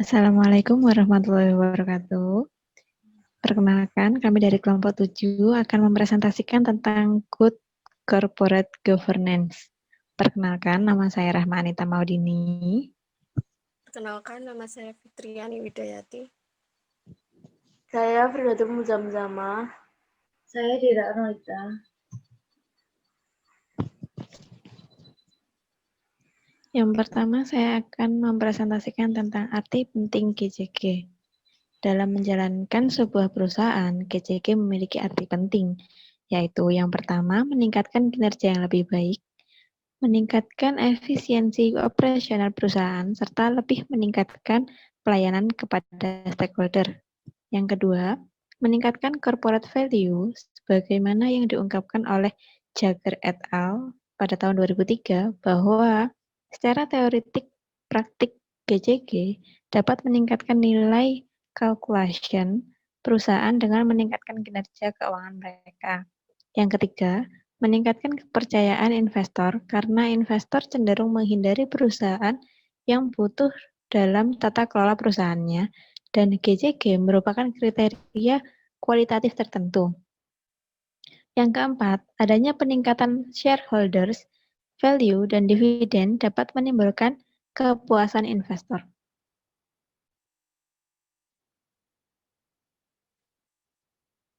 Assalamualaikum warahmatullahi wabarakatuh. Perkenalkan, kami dari kelompok 7 akan mempresentasikan tentang Good Corporate Governance. Perkenalkan, nama saya Rahma Anita Maudini. Perkenalkan, nama saya Fitriani Widayati. Saya Firdatul Muzamzama. Saya Dira Arnoita. Yang pertama, saya akan mempresentasikan tentang arti penting GCG. Dalam menjalankan sebuah perusahaan, GCG memiliki arti penting, yaitu yang pertama, meningkatkan kinerja yang lebih baik, meningkatkan efisiensi operasional perusahaan, serta lebih meningkatkan pelayanan kepada stakeholder. Yang kedua, meningkatkan corporate value sebagaimana yang diungkapkan oleh Jagger et al. Pada tahun 2003 bahwa secara teoretik praktik GCG dapat meningkatkan nilai calculation perusahaan dengan meningkatkan kinerja keuangan mereka. Yang ketiga, meningkatkan kepercayaan investor karena investor cenderung menghindari perusahaan yang butuh dalam tata kelola perusahaannya, dan GCG merupakan kriteria kualitatif tertentu. Yang keempat, adanya peningkatan shareholders value dan dividen dapat menimbulkan kepuasan investor.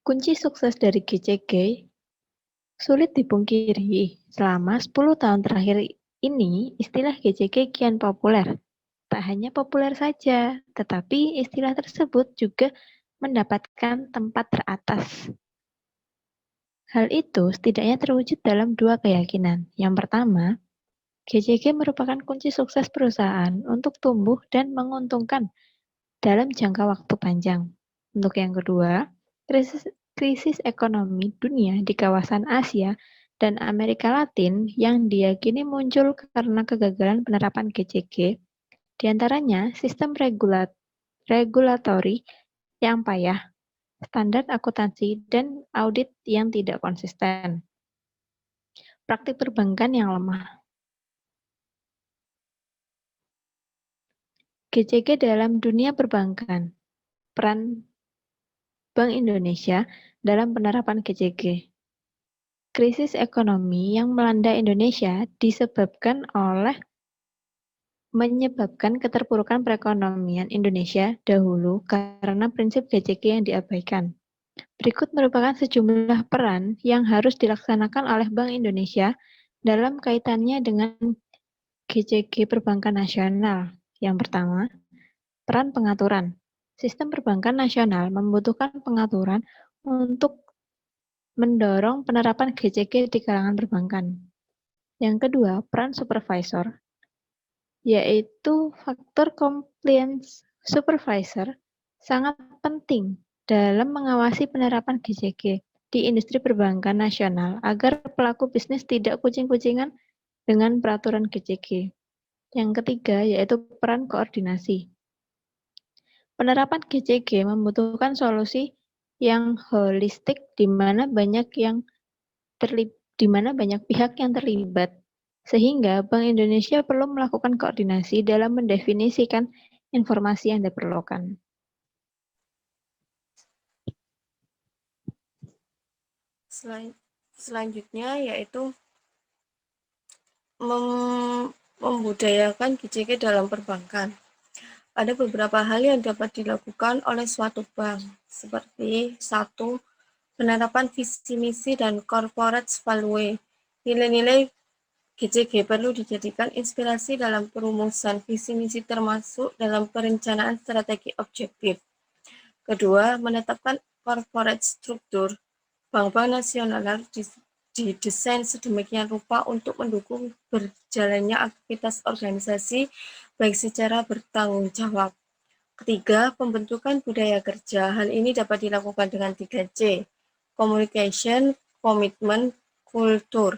Kunci sukses dari GCG sulit dipungkiri. Selama 10 tahun terakhir ini, istilah GCG kian populer. Tak hanya populer saja, tetapi istilah tersebut juga mendapatkan tempat teratas. Hal itu setidaknya terwujud dalam dua keyakinan. Yang pertama, GCG merupakan kunci sukses perusahaan untuk tumbuh dan menguntungkan dalam jangka waktu panjang. Untuk yang kedua, krisis ekonomi dunia di kawasan Asia dan Amerika Latin yang diyakini muncul karena kegagalan penerapan GCG, diantaranya sistem regulatori yang payah, standar akuntansi, dan audit yang tidak konsisten. Praktik perbankan yang lemah. GCG dalam dunia perbankan. Peran Bank Indonesia dalam penerapan GCG. Krisis ekonomi yang melanda Indonesia menyebabkan keterpurukan perekonomian Indonesia dahulu karena prinsip GCG yang diabaikan. Berikut merupakan sejumlah peran yang harus dilaksanakan oleh Bank Indonesia dalam kaitannya dengan GCG perbankan nasional. Yang pertama, peran pengaturan. Sistem perbankan nasional membutuhkan pengaturan untuk mendorong penerapan GCG di kalangan perbankan. Yang kedua, peran supervisor, yaitu faktor compliance supervisor sangat penting dalam mengawasi penerapan GCG di industri perbankan nasional agar pelaku bisnis tidak kucing-kucingan dengan peraturan GCG. Yang ketiga, yaitu peran koordinasi. Penerapan GCG membutuhkan solusi yang holistik di mana banyak pihak yang terlibat, sehingga Bank Indonesia perlu melakukan koordinasi dalam mendefinisikan informasi yang diperlukan. Selanjutnya yaitu membudayakan GCG dalam perbankan. Ada beberapa hal yang dapat dilakukan oleh suatu bank, seperti 1. Penerapan visi misi dan corporate value. Nilai-nilai GCG perlu dijadikan inspirasi dalam perumusan visi misi termasuk dalam perencanaan strategi objektif. Kedua, menetapkan corporate struktur. Bank-bank nasional harus didesain sedemikian rupa untuk mendukung berjalannya aktivitas organisasi baik secara bertanggung jawab. Ketiga, pembentukan budaya kerja. Hal ini dapat dilakukan dengan 3C, communication, commitment, kultur.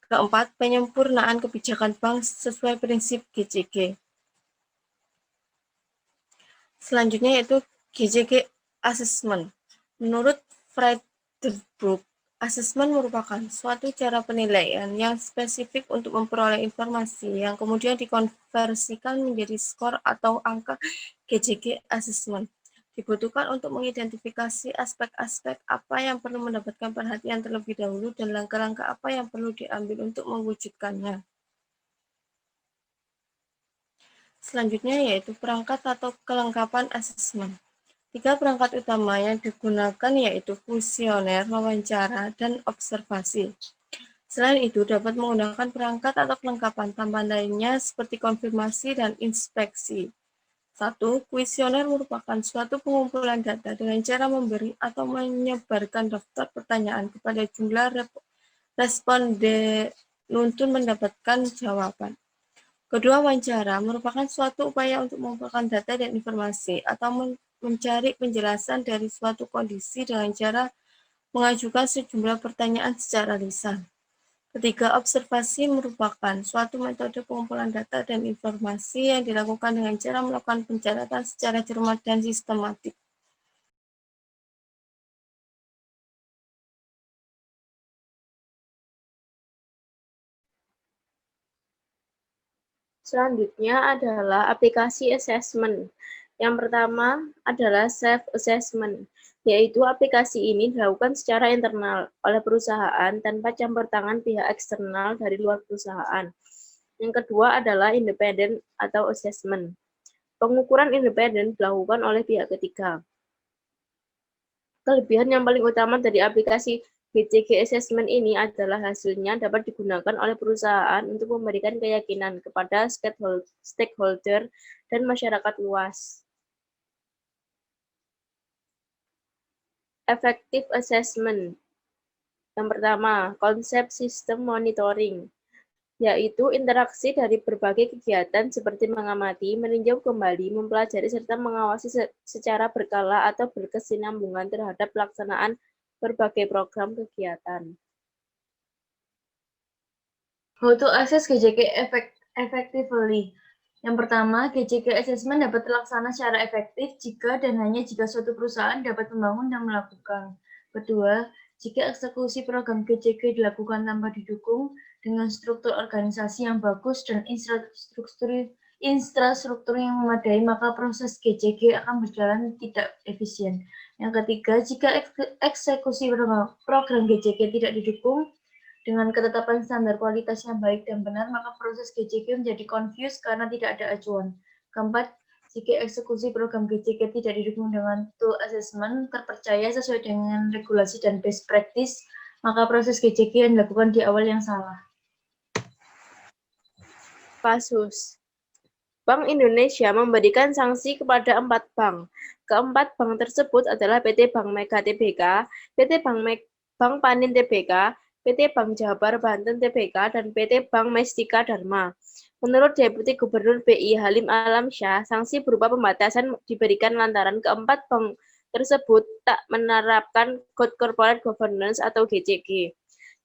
Keempat, penyempurnaan kebijakan bank sesuai prinsip GCG. Selanjutnya yaitu GCG Assessment. Menurut Friedberg Asesmen merupakan suatu cara penilaian yang spesifik untuk memperoleh informasi yang kemudian dikonversikan menjadi skor atau angka GJG assessment. Dibutuhkan untuk mengidentifikasi aspek-aspek apa yang perlu mendapatkan perhatian terlebih dahulu dan langkah-langkah apa yang perlu diambil untuk mewujudkannya. Selanjutnya yaitu perangkat atau kelengkapan asesmen. 3 perangkat utama yang digunakan yaitu kuesioner, wawancara, dan observasi. Selain itu, dapat menggunakan perangkat atau kelengkapan tambahan lainnya seperti konfirmasi dan inspeksi. 1. Kuesioner merupakan suatu pengumpulan data dengan cara memberi atau menyebarkan daftar pertanyaan kepada jumlah responden untuk mendapatkan jawaban. Kedua, wawancara merupakan suatu upaya untuk mengumpulkan data dan informasi atau mencari penjelasan dari suatu kondisi dengan cara mengajukan sejumlah pertanyaan secara lisan. Ketiga, observasi merupakan suatu metode pengumpulan data dan informasi yang dilakukan dengan cara melakukan pencatatan secara cermat dan sistematik. Selanjutnya adalah aplikasi assessment. Yang pertama adalah self-assessment, yaitu aplikasi ini dilakukan secara internal oleh perusahaan tanpa campur tangan pihak eksternal dari luar perusahaan. Yang kedua adalah independent atau assessment. Pengukuran independen dilakukan oleh pihak ketiga. Kelebihan yang paling utama dari aplikasi GJG Assessment ini adalah hasilnya dapat digunakan oleh perusahaan untuk memberikan keyakinan kepada stakeholder dan masyarakat luas. Effective Assessment. Yang pertama, konsep sistem monitoring, yaitu interaksi dari berbagai kegiatan seperti mengamati, meninjau kembali, mempelajari, serta mengawasi secara berkala atau berkesinambungan terhadap pelaksanaan berbagai program kegiatan. How to assess GJG effectively. Yang pertama, GJG assessment dapat terlaksana secara efektif jika dan hanya jika suatu perusahaan dapat membangun dan melakukan. Kedua, jika eksekusi program GJG dilakukan tanpa didukung dengan struktur organisasi yang bagus dan infrastruktur yang memadai, maka proses GJG akan berjalan tidak efisien. Yang ketiga, jika eksekusi program GJG tidak didukung dengan ketetapan standar kualitas yang baik dan benar, maka proses GJG menjadi confused karena tidak ada acuan. Keempat, jika eksekusi program GJG tidak didukung dengan tool assessment terpercaya sesuai dengan regulasi dan best practice, maka proses GJG yang dilakukan di awal yang salah. Kasus. Bank Indonesia memberikan sanksi kepada 4 bank. Keempat bank tersebut adalah PT Bank Mega Tbk, PT Bank Panin Tbk, PT Bank Jabar Banten Tbk, dan PT Bank Mestika Dharma. Menurut Deputi Gubernur BI Halim Alamsyah, sanksi berupa pembatasan diberikan lantaran keempat bank tersebut tak menerapkan Good Corporate Governance atau GCG.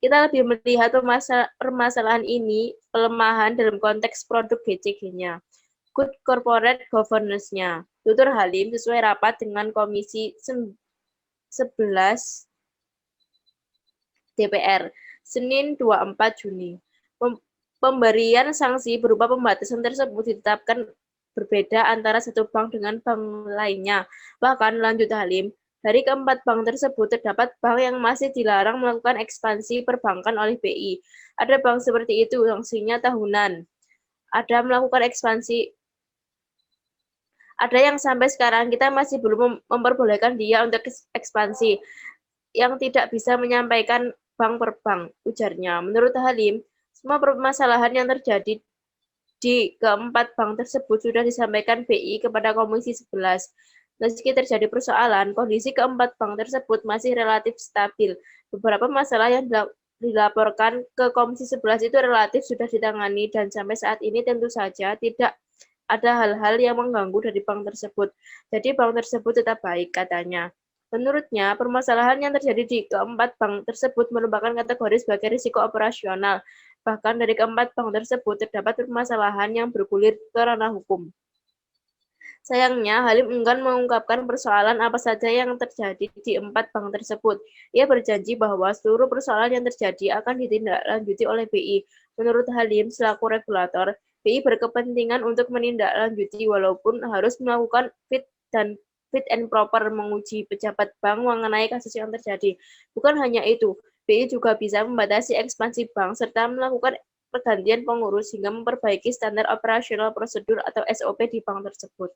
Kita lebih melihat permasalahan ini pelemahan dalam konteks produk GCG-nya. Good Corporate Governance-nya. Tutur Halim sesuai rapat dengan Komisi 11 DPR, Senin 24 Juni. Pemberian sanksi berupa pembatasan tersebut ditetapkan berbeda antara satu bank dengan bank lainnya. Bahkan, lanjut Halim, dari keempat bank tersebut terdapat bank yang masih dilarang melakukan ekspansi perbankan oleh BI. Ada bank seperti itu, sanksinya tahunan. Ada melakukan ekspansi. Ada yang sampai sekarang kita masih belum memperbolehkan dia untuk ekspansi, yang tidak bisa menyampaikan bank per bank, ujarnya. Menurut Halim, semua permasalahan yang terjadi di keempat bank tersebut sudah disampaikan BI kepada Komisi 11. Meski terjadi persoalan, kondisi keempat bank tersebut masih relatif stabil. Beberapa masalah yang dilaporkan ke Komisi 11 itu relatif sudah ditangani dan sampai saat ini tentu saja tidak ada hal-hal yang mengganggu dari bank tersebut. Jadi bank tersebut tetap baik, katanya. Menurutnya, permasalahan yang terjadi di keempat bank tersebut merupakan kategori sebagai risiko operasional. Bahkan dari keempat bank tersebut terdapat permasalahan yang bergulir ke ranah hukum. Sayangnya, Halim enggan mengungkapkan persoalan apa saja yang terjadi di 4 bank tersebut. Ia berjanji bahwa seluruh persoalan yang terjadi akan ditindaklanjuti oleh BI. Menurut Halim, selaku regulator, BI berkepentingan untuk menindaklanjuti walaupun harus melakukan fit and proper menguji pejabat bank mengenai kasus yang terjadi. Bukan hanya itu, BI juga bisa membatasi ekspansi bank serta melakukan pergantian pengurus hingga memperbaiki standar operasional prosedur atau SOP di bank tersebut.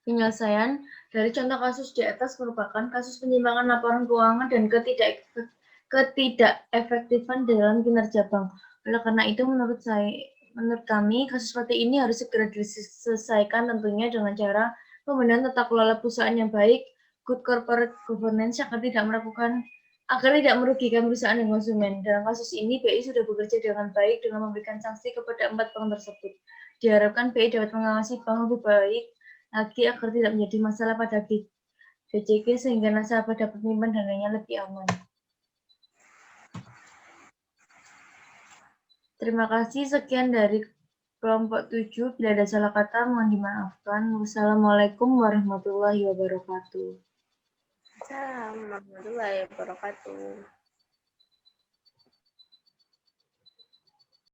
Penyelesaian dari contoh kasus di atas merupakan kasus penyimpangan laporan keuangan dan ketidakefektifan dalam kinerja bank. Oleh karena itu, menurut kami, kasus seperti ini harus segera diselesaikan tentunya dengan cara pembenahan tata kelola perusahaan yang baik, good corporate governance agar tidak merugikan perusahaan dan konsumen. Dalam kasus ini, BI sudah bekerja dengan baik dengan memberikan sanksi kepada 4 bank tersebut. Diharapkan BI dapat mengawasi bank lebih baik lagi agar tidak menjadi masalah pada GCK sehingga nasabah dapat menyimpan dananya lebih aman. Terima kasih, sekian dari kelompok 7. Bila ada salah kata mohon dimaafkan. Wassalamualaikum warahmatullahi wabarakatuh. Assalamualaikum warahmatullahi wabarakatuh.